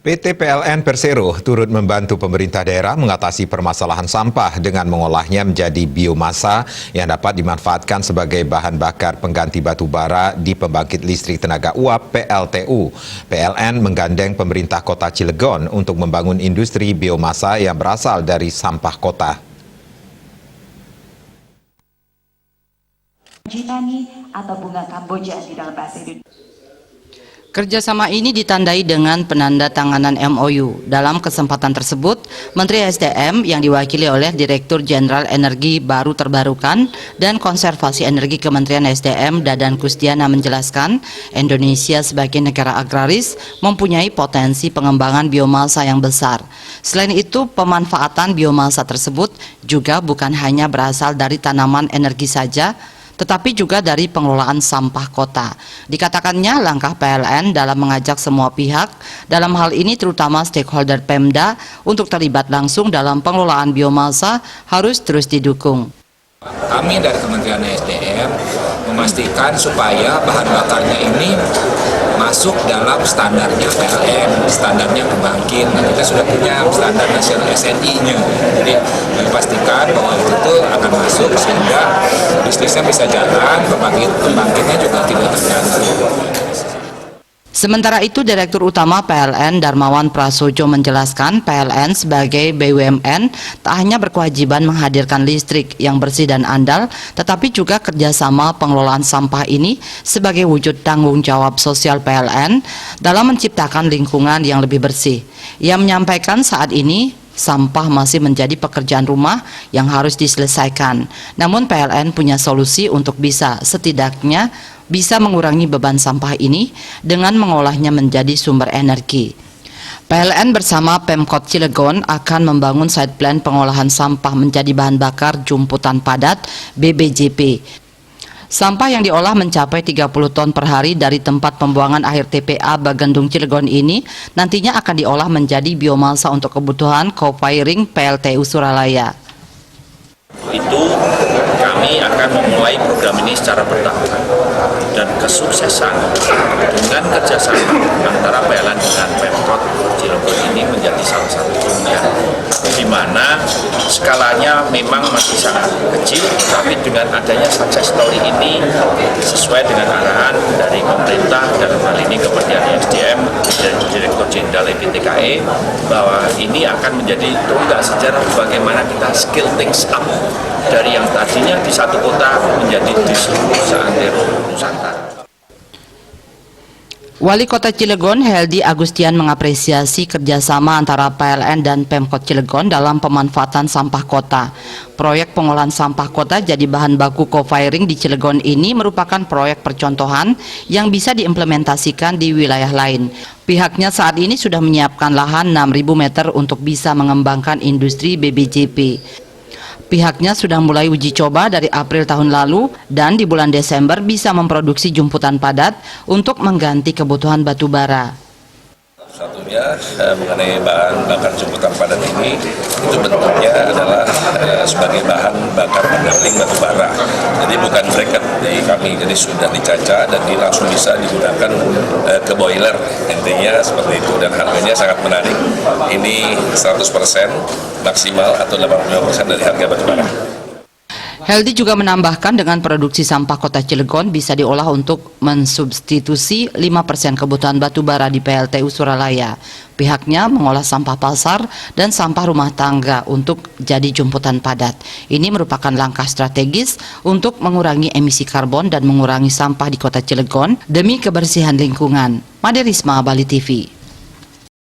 PT PLN Persero turut membantu pemerintah daerah mengatasi permasalahan sampah dengan mengolahnya menjadi biomasa yang dapat dimanfaatkan sebagai bahan bakar pengganti batu bara di pembangkit listrik tenaga uap PLTU. PLN menggandeng pemerintah kota Cilegon untuk membangun industri biomasa yang berasal dari sampah kota. Jitani atau bunga Kamboja di dalam bahasa Indonesia. Kerjasama ini ditandai dengan penandatanganan MOU. Dalam kesempatan tersebut, Menteri SDM yang diwakili oleh Direktur Jenderal Energi Baru Terbarukan dan Konservasi Energi Kementerian SDM Dadan Kusdiana menjelaskan, Indonesia sebagai negara agraris mempunyai potensi pengembangan biomasa yang besar. Selain itu, pemanfaatan biomasa tersebut juga bukan hanya berasal dari tanaman energi saja, tetapi juga dari pengelolaan sampah kota. Dikatakannya langkah PLN dalam mengajak semua pihak, dalam hal ini terutama stakeholder Pemda, untuk terlibat langsung dalam pengelolaan biomasa harus terus didukung. Kami dari Kementerian SDM memastikan supaya bahan bakarnya ini masuk dalam standarnya PLN, standarnya pembangkit. Nah, kita sudah punya standar nasional SNI-nya. Jadi kami pastikan bahwa itu akan masuk sehingga bisnisnya bisa jalan, pembangkitnya juga tidak terganggu. Sementara itu, Direktur Utama PLN Darmawan Prasojo menjelaskan PLN sebagai BUMN tak hanya berkewajiban menghadirkan listrik yang bersih dan andal, tetapi juga kerjasama pengelolaan sampah ini sebagai wujud tanggung jawab sosial PLN dalam menciptakan lingkungan yang lebih bersih. Ia menyampaikan saat ini sampah masih menjadi pekerjaan rumah yang harus diselesaikan. Namun PLN punya solusi untuk setidaknya bisa mengurangi beban sampah ini dengan mengolahnya menjadi sumber energi. PLN bersama Pemkot Cilegon akan membangun site plan pengolahan sampah menjadi bahan bakar jumputan padat BBJP. Sampah yang diolah mencapai 30 ton per hari dari tempat pembuangan akhir TPA Bagandung Cilegon ini nantinya akan diolah menjadi biomasa untuk kebutuhan co-firing PLTU Suralaya. Itu kami akan memulai program ini secara bertahap dan kesuksesan dengan kerjasama antara PLN dengan Pemkot Cilegon ini menjadi salah satu yang di mana skalanya memang masih sangat kecil, tapi dengan adanya success story ini sesuai dengan arahan dari pemerintah dalam hal ini Kementerian SDM dan Direktur Jenderal PTKE bahwa ini akan menjadi tonggak sejarah bagaimana kita skill things up dari yang tadinya di satu kota menjadi di seluruh seantero Nusantara. Wali Kota Cilegon Heldi Agustian mengapresiasi kerjasama antara PLN dan Pemkot Cilegon dalam pemanfaatan sampah kota. Proyek pengolahan sampah kota jadi bahan baku co-firing di Cilegon ini merupakan proyek percontohan yang bisa diimplementasikan di wilayah lain. Pihaknya saat ini sudah menyiapkan lahan 6.000 meter untuk bisa mengembangkan industri BBJP. Pihaknya sudah mulai uji coba dari April tahun lalu dan di bulan Desember bisa memproduksi jumputan padat untuk mengganti kebutuhan batu bara. Satunya mengenai bahan bakar jumputan padat ini, itu bentuknya adalah sebagai bahan bakar pengganti batu bara. Jadi bukan bracket dari kami, jadi sudah dicaca dan langsung bisa digunakan ke boiler, intinya seperti itu, dan harganya sangat menarik. Ini 100% maksimal atau 85% dari harga batu bara. Heldi juga menambahkan dengan produksi sampah kota Cilegon bisa diolah untuk mensubstitusi 5% kebutuhan batu bara di PLTU Suralaya. Pihaknya mengolah sampah pasar dan sampah rumah tangga untuk jadi jumputan padat. Ini merupakan langkah strategis untuk mengurangi emisi karbon dan mengurangi sampah di kota Cilegon demi kebersihan lingkungan. Made Risma, Bali TV.